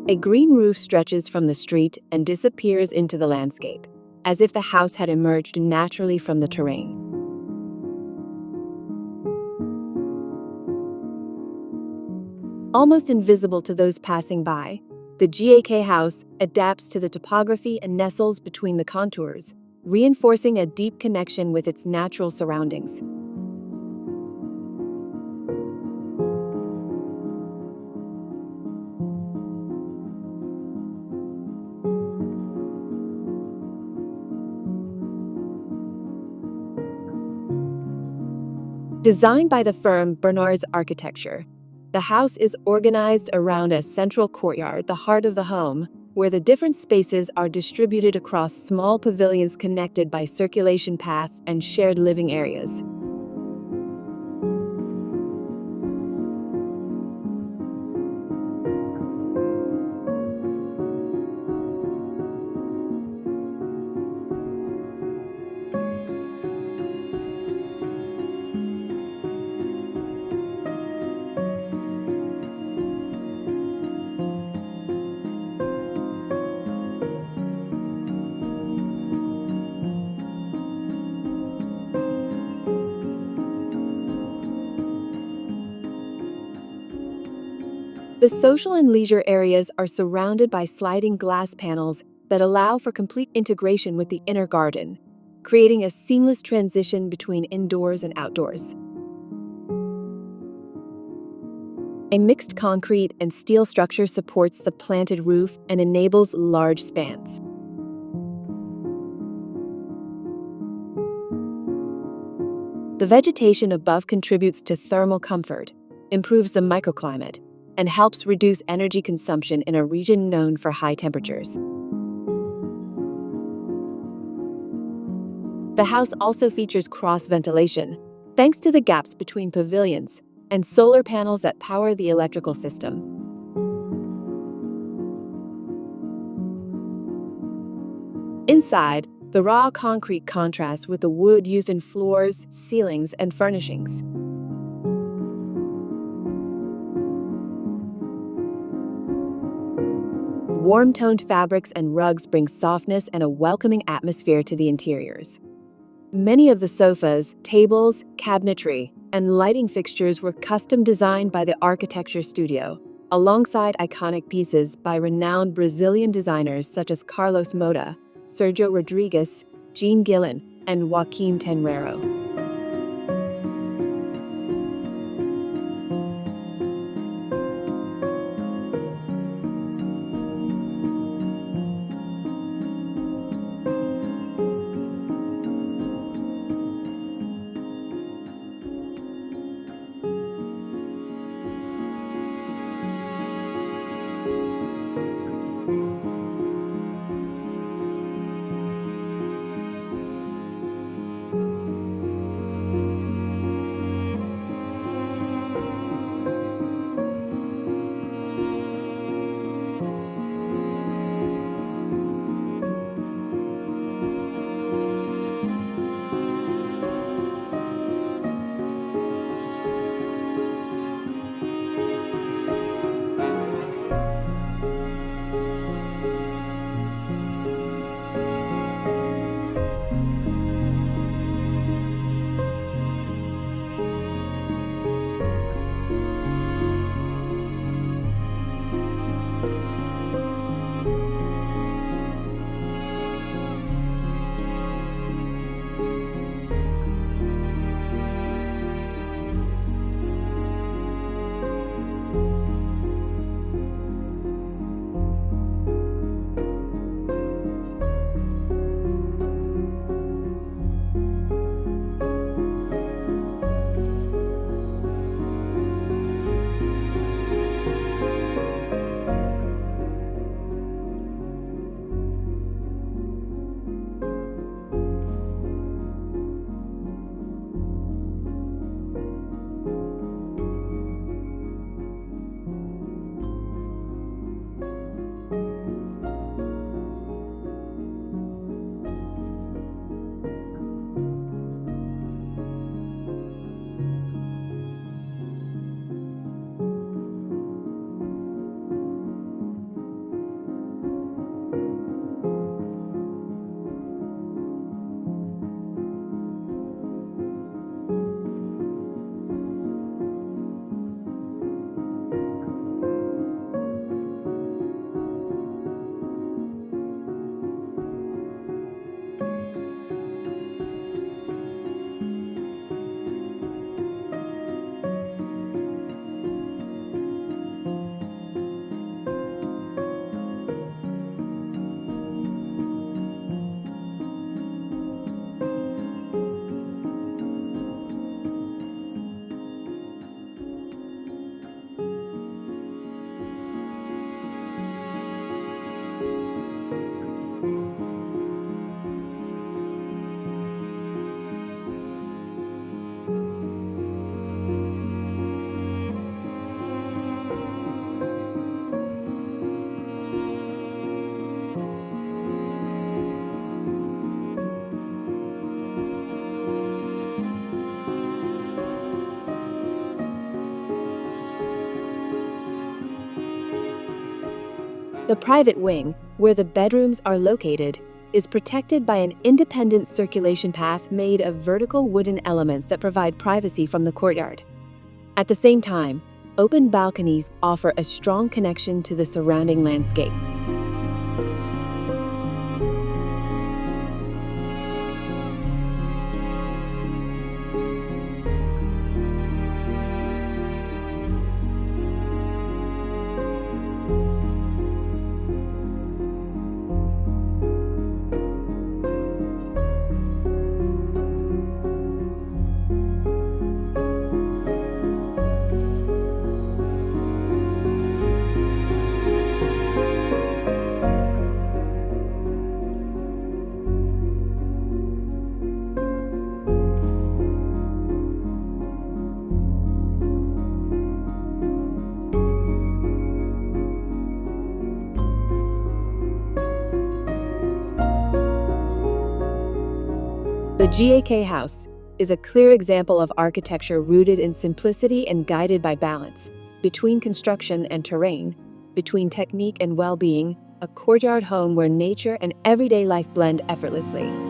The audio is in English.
A green roof stretches from the street and disappears into the landscape, as if the house had emerged naturally from the terrain. Almost invisible to those passing by, the GAK House adapts to the topography and nestles between the contours, reinforcing a deep connection with its natural surroundings. Designed by the firm Bernardes Arquitetura, the house is organized around a central courtyard, the heart of the home, where the different spaces are distributed across small pavilions connected by circulation paths and shared living areas. The social and leisure areas are surrounded by sliding glass panels that allow for complete integration with the inner garden, creating a seamless transition between indoors and outdoors. A mixed concrete and steel structure supports the planted roof and enables large spans. The vegetation above contributes to thermal comfort, improves the microclimate, and helps reduce energy consumption in a region known for high temperatures. The house also features cross-ventilation, thanks to the gaps between pavilions and solar panels that power the electrical system. Inside, the raw concrete contrasts with the wood used in floors, ceilings, and furnishings. Warm-toned fabrics and rugs bring softness and a welcoming atmosphere to the interiors. Many of the sofas, tables, cabinetry, and lighting fixtures were custom designed by the architecture studio, alongside iconic pieces by renowned Brazilian designers such as Carlos Moda, Sergio Rodrigues, Jean Guillen, and Joaquim Tenreiro. The private wing, where the bedrooms are located, is protected by an independent circulation path made of vertical wooden elements that provide privacy from the courtyard. At the same time, open balconies offer a strong connection to the surrounding landscape. The GAK House is a clear example of architecture rooted in simplicity and guided by balance between construction and terrain, between technique and well-being, a courtyard home where nature and everyday life blend effortlessly.